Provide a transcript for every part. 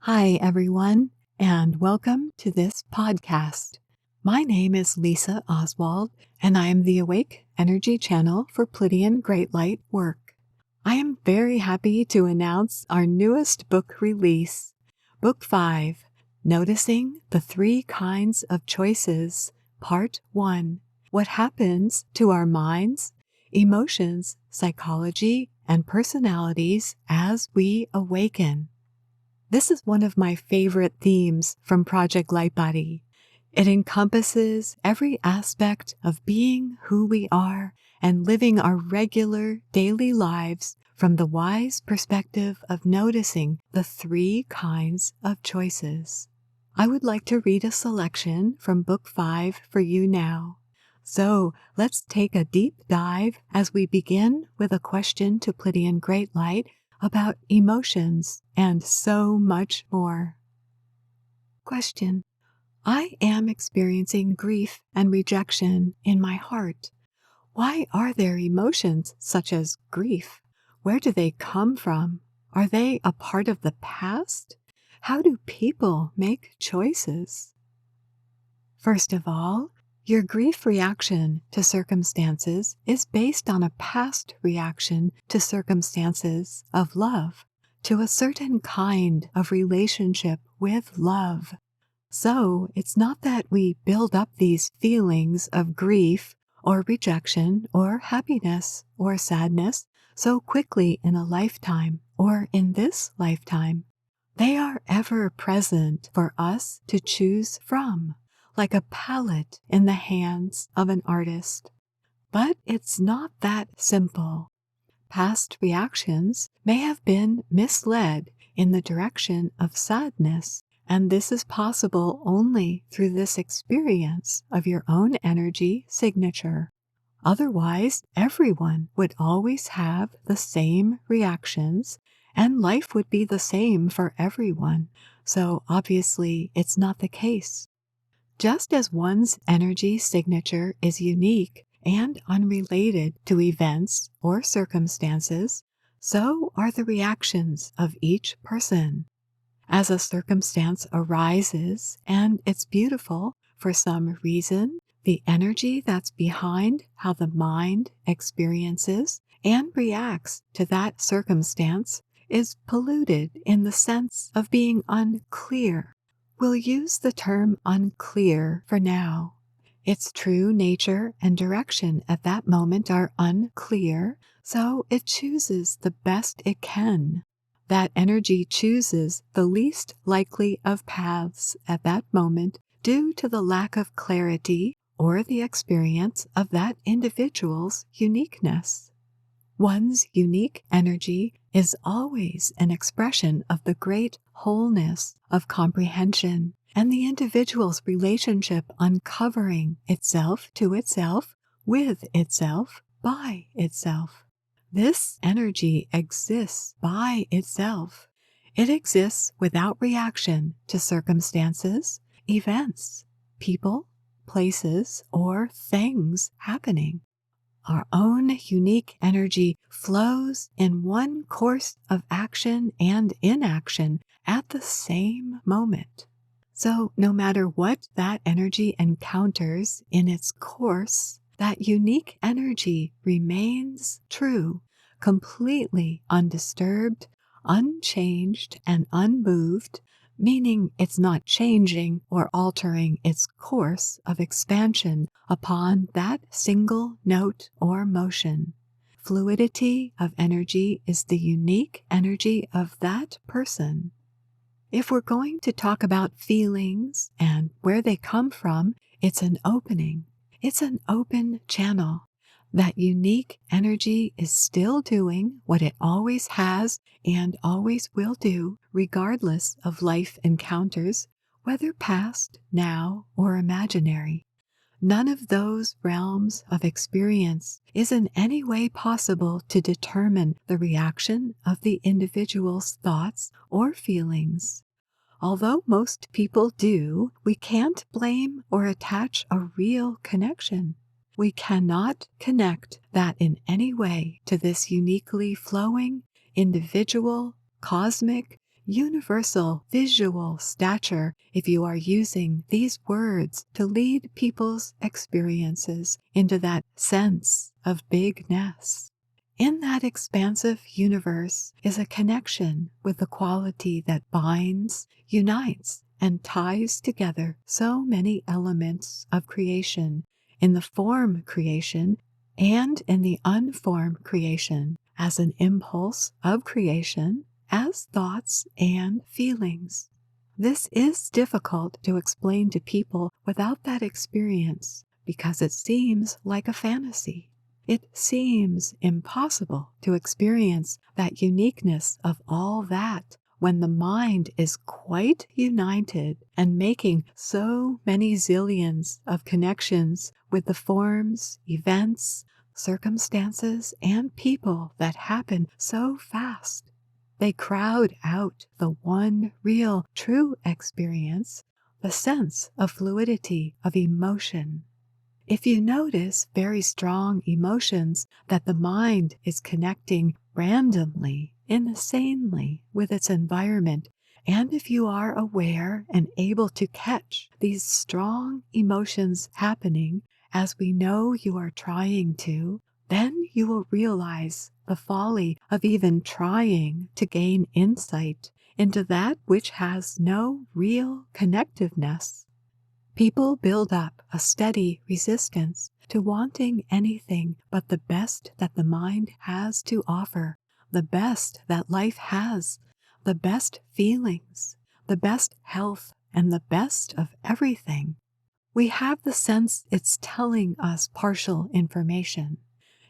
Hi, everyone, and welcome to this podcast. My name is Lisa Oswald, and I am the Awake Energy Channel for Pleiadian Great Light Work. I am very happy to announce our newest book release, Book 5, Noticing the Three Kinds of Choices, Part 1, What Happens to Our Minds, Emotions, Psychology, and Personalities as We Awaken. This is one of my favorite themes from Project Lightbody. It encompasses every aspect of being who we are and living our regular daily lives from the wise perspective of noticing the three kinds of choices. I would like to read a selection from Book 5 for you now. So let's take a deep dive as we begin with a question to Pleiadian Great Light about emotions and so much more. Question: I am experiencing grief and rejection in my heart. Why are there emotions such as grief? Where do they come from? Are they a part of the past? How do people make choices? First of all, your grief reaction to circumstances is based on a past reaction to circumstances of love, to a certain kind of relationship with love. So it's not that we build up these feelings of grief or rejection or happiness or sadness so quickly in a lifetime or in this lifetime. They are ever present for us to choose from, like a palette in the hands of an artist. But it's not that simple. Past reactions may have been misled in the direction of sadness, and this is possible only through this experience of your own energy signature. Otherwise, everyone would always have the same reactions, and life would be the same for everyone. So obviously, it's not the case. Just as one's energy signature is unique and unrelated to events or circumstances, so are the reactions of each person. As a circumstance arises and it's beautiful for some reason, the energy that's behind how the mind experiences and reacts to that circumstance is polluted in the sense of being unclear. We'll use the term unclear for now. Its true nature and direction at that moment are unclear, so it chooses the best it can. That energy chooses the least likely of paths at that moment due to the lack of clarity or the experience of that individual's uniqueness. One's unique energy is always an expression of the great wholeness of comprehension and the individual's relationship uncovering itself to itself, with itself, by itself. This energy exists by itself. It exists without reaction to circumstances, events, people, places, or things happening. Our own unique energy flows in one course of action and inaction at the same moment. So no matter what that energy encounters in its course, that unique energy remains true, completely undisturbed, unchanged, and unmoved, meaning it's not changing or altering its course of expansion upon that single note or motion. Fluidity of energy is the unique energy of that person. If we're going to talk about feelings and where they come from, it's an opening. It's an open channel. That unique energy is still doing what it always has and always will do, regardless of life encounters, whether past, now, or imaginary. None of those realms of experience is in any way possible to determine the reaction of the individual's thoughts or feelings. Although most people do, we can't blame or attach a real connection. We cannot connect that in any way to this uniquely flowing, individual, cosmic, universal visual stature if you are using these words to lead people's experiences into that sense of bigness. In that expansive universe is a connection with the quality that binds, unites, and ties together so many elements of creation in the form creation and in the unformed creation as an impulse of creation, as thoughts and feelings. This is difficult to explain to people without that experience because it seems like a fantasy. It seems impossible to experience that uniqueness of all that when the mind is quite united and making so many zillions of connections with the forms, events, circumstances, and people that happen so fast. They crowd out the one real, true experience, the sense of fluidity of emotion. If you notice very strong emotions that the mind is connecting randomly, insanely with its environment, and if you are aware and able to catch these strong emotions happening as we know you are trying to, then you will realize the folly of even trying to gain insight into that which has no real connectiveness. People build up a steady resistance to wanting anything but the best that the mind has to offer, the best that life has, the best feelings, the best health, and the best of everything. We have the sense it's telling us partial information.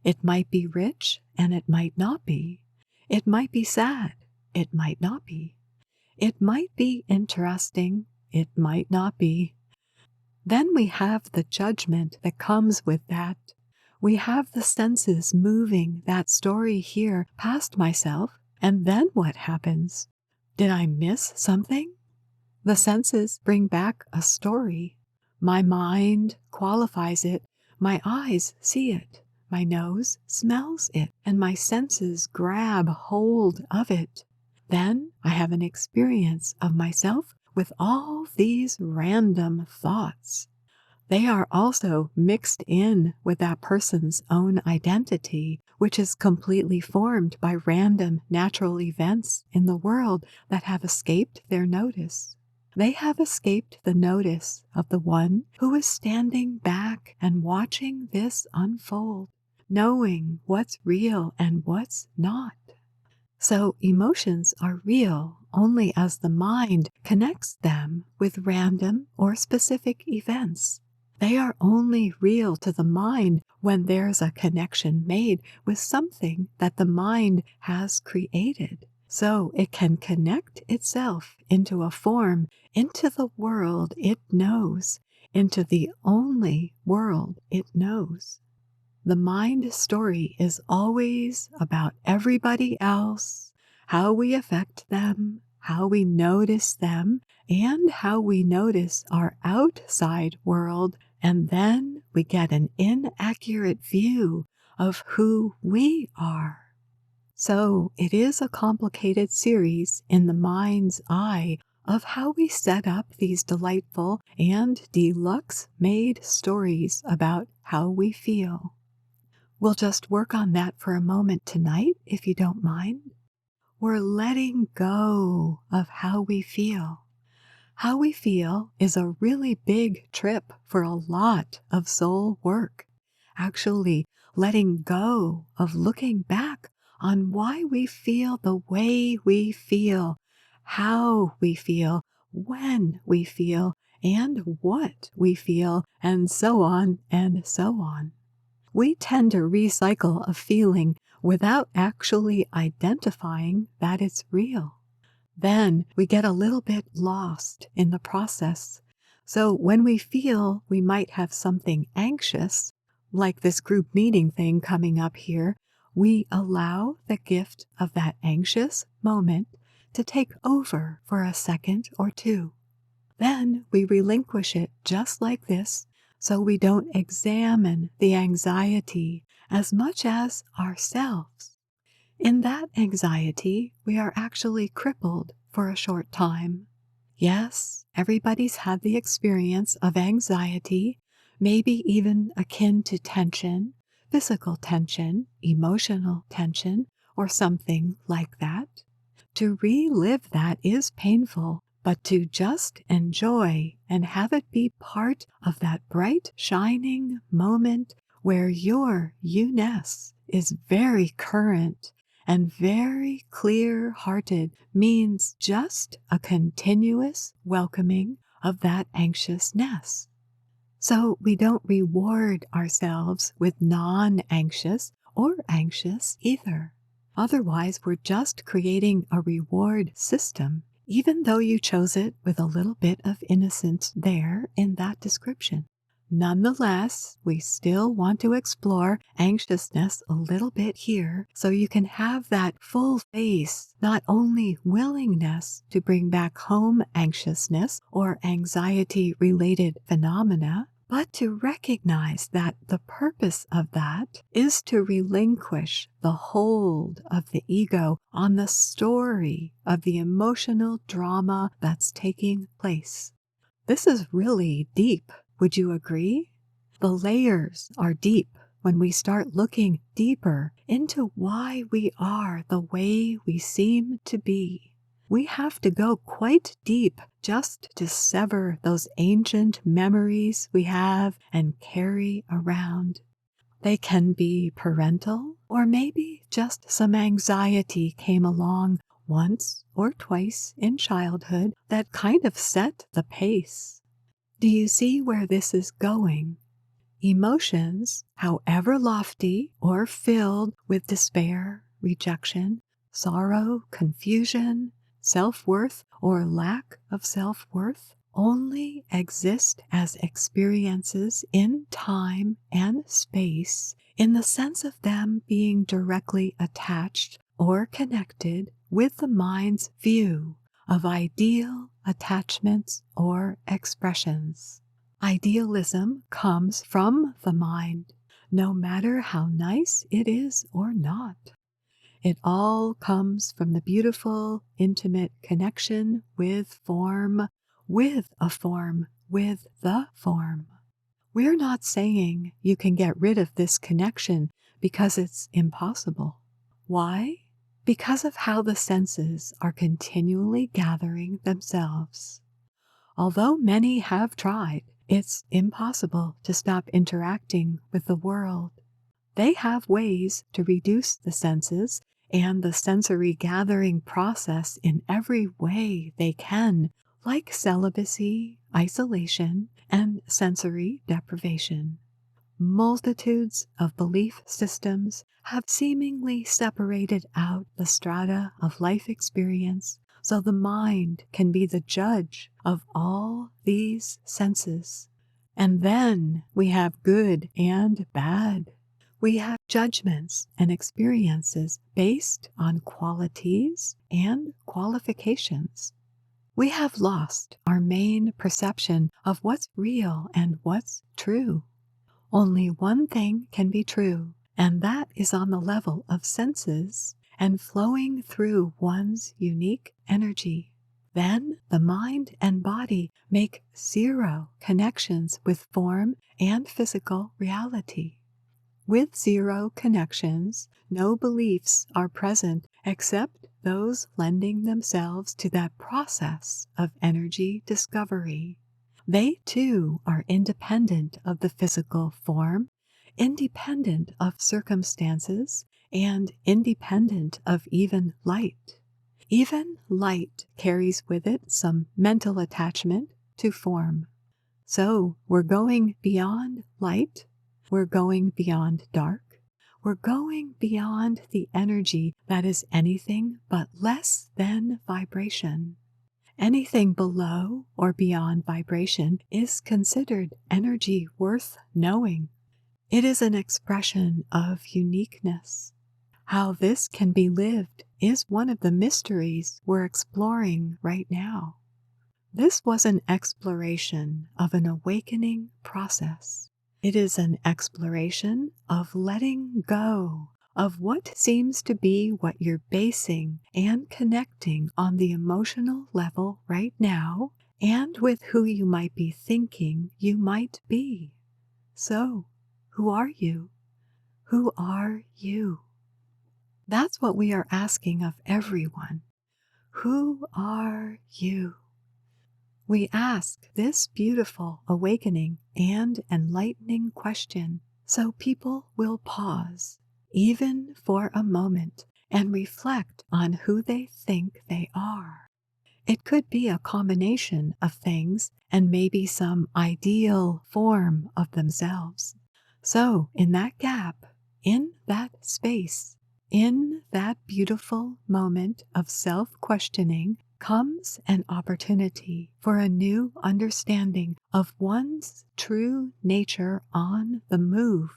It might be rich and it might not be. It might be sad. It might not be. It might be interesting. It might not be. Then we have the judgment that comes with that. We have the senses moving that story here past myself, and then what happens? Did I miss something? The senses bring back a story. My mind qualifies it, my eyes see it, my nose smells it, and my senses grab hold of it. Then I have an experience of myself with all these random thoughts. They are also mixed in with that person's own identity, which is completely formed by random natural events in the world that have escaped their notice. They have escaped the notice of the one who is standing back and watching this unfold, knowing what's real and what's not. So emotions are real only as the mind connects them with random or specific events. They are only real to the mind when there's a connection made with something that the mind has created. So it can connect itself into a form, into the world it knows, into the only world it knows. The mind story is always about everybody else, how we affect them, how we notice them, and how we notice our outside world, and then we get an inaccurate view of who we are. So it is a complicated series in the mind's eye of how we set up these delightful and deluxe-made stories about how we feel. We'll just work on that for a moment tonight, if you don't mind. We're letting go of how we feel. How we feel is a really big trip for a lot of soul work. Actually, letting go of looking back on why we feel the way we feel, how we feel, when we feel, and what we feel, and so on and so on. We tend to recycle a feeling without actually identifying that it's real. Then we get a little bit lost in the process. So when we feel we might have something anxious, like this group meeting thing coming up here, we allow the gift of that anxious moment to take over for a second or two. Then we relinquish it just like this, so we don't examine the anxiety as much as ourselves. In that anxiety, we are actually crippled for a short time. Yes, everybody's had the experience of anxiety, maybe even akin to tension, physical tension, emotional tension, or something like that. To relive that is painful, but to just enjoy and have it be part of that bright, shining moment where your you-ness is very current and very clear-hearted means just a continuous welcoming of that anxiousness. So we don't reward ourselves with non-anxious or anxious either. Otherwise, we're just creating a reward system, even though you chose it with a little bit of innocence there in that description. Nonetheless, we still want to explore anxiousness a little bit here so you can have that full face, not only willingness to bring back home anxiousness or anxiety-related phenomena, but to recognize that the purpose of that is to relinquish the hold of the ego on the story of the emotional drama that's taking place. This is really deep. Would you agree? The layers are deep when we start looking deeper into why we are the way we seem to be. We have to go quite deep just to sever those ancient memories we have and carry around. They can be parental, or maybe just some anxiety came along once or twice in childhood that kind of set the pace. Do you see where this is going? Emotions, however lofty or filled with despair, rejection, sorrow, confusion, self-worth or lack of self-worth, only exist as experiences in time and space in the sense of them being directly attached or connected with the mind's view of ideal attachments or expressions. Idealism comes from the mind, no matter how nice it is or not. It all comes from the beautiful, intimate connection with form, with a form, with the form. We're not saying you can get rid of this connection because it's impossible. Why? Because of how the senses are continually gathering themselves. Although many have tried, it's impossible to stop interacting with the world. They have ways to reduce the senses and the sensory gathering process in every way they can, like celibacy, isolation, and sensory deprivation. Multitudes of belief systems have seemingly separated out the strata of life experience so the mind can be the judge of all these senses. And then we have good and bad. We have judgments and experiences based on qualities and qualifications. We have lost our main perception of what's real and what's true. Only one thing can be true, and that is on the level of senses and flowing through one's unique energy. Then the mind and body make zero connections with form and physical reality. With zero connections, no beliefs are present except those lending themselves to that process of energy discovery. They too are independent of the physical form, independent of circumstances, and independent of even light. Even light carries with it some mental attachment to form. So we're going beyond light, we're going beyond dark, we're going beyond the energy that is anything but less than vibration. Anything below or beyond vibration is considered energy worth knowing. It is an expression of uniqueness. How this can be lived is one of the mysteries we're exploring right now. This was an exploration of an awakening process. It is an exploration of letting go of what seems to be what you're basing and connecting on the emotional level right now and with who you might be thinking you might be. So, who are you? Who are you? That's what we are asking of everyone. Who are you? We ask this beautiful awakening and enlightening question so people will pause, even for a moment, and reflect on who they think they are. It could be a combination of things and maybe some ideal form of themselves. So, in that gap, in that space, in that beautiful moment of self-questioning, comes an opportunity for a new understanding of one's true nature on the move.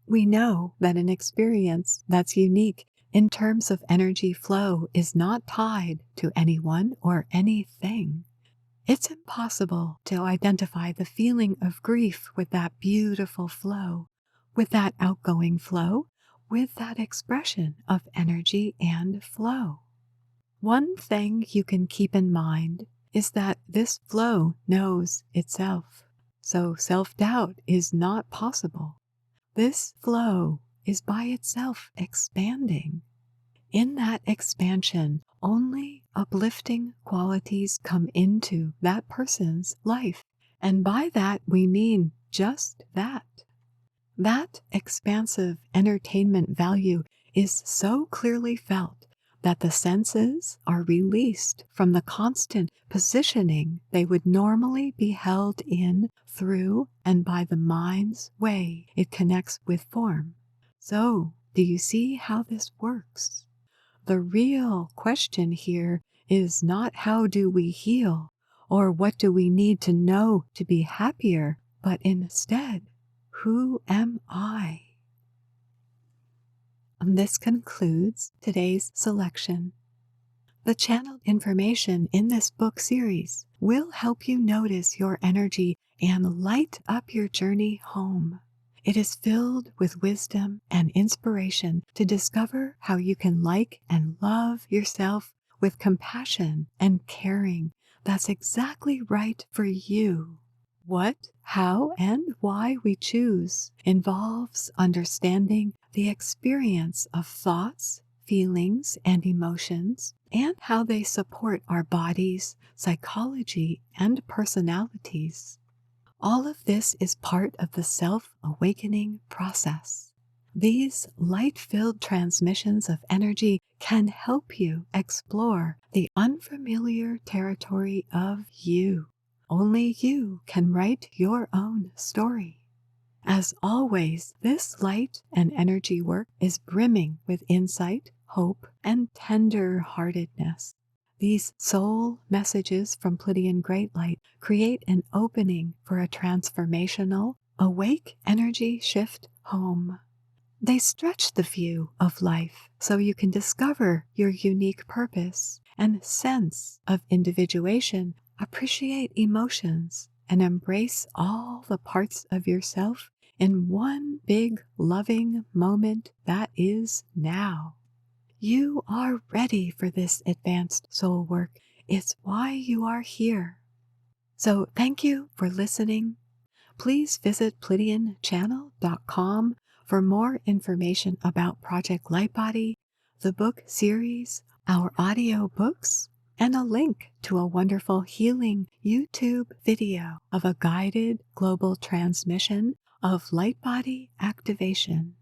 We know that an experience that's unique in terms of energy flow is not tied to anyone or anything. It's impossible to identify the feeling of grief with that beautiful flow, with that outgoing flow, with that expression of energy and flow. One thing you can keep in mind is that this flow knows itself, so self-doubt is not possible. This flow is by itself expanding. In that expansion, only uplifting qualities come into that person's life, and by that we mean just that. That expansive entertainment value is so clearly felt that the senses are released from the constant positioning they would normally be held in through and by the mind's way it connects with form. So, do you see how this works? The real question here is not how do we heal or what do we need to know to be happier, but instead, who am I? And this concludes today's selection. The channeled information in this book series will help you notice your energy and light up your journey home. It is filled with wisdom and inspiration to discover how you can like and love yourself with compassion and caring that's exactly right for you. What, how, and why we choose involves understanding the experience of thoughts, feelings, and emotions, and how they support our bodies, psychology, and personalities. All of this is part of the self-awakening process. These light-filled transmissions of energy can help you explore the unfamiliar territory of you. Only you can write your own story. As always, this light and energy work is brimming with insight, hope, and tender-heartedness. These soul messages from Pleiadian Great Light create an opening for a transformational, awake energy shift home. They stretch the view of life so you can discover your unique purpose and sense of individuation, appreciate emotions, and embrace all the parts of yourself in one big loving moment that is now. You are ready for this advanced soul work. It's why you are here. So thank you for listening. Please visit PleiadianChannel.com for more information about Project Lightbody, the book series, our audio books, and a link to a wonderful healing YouTube video of a guided global transmission of light body activation.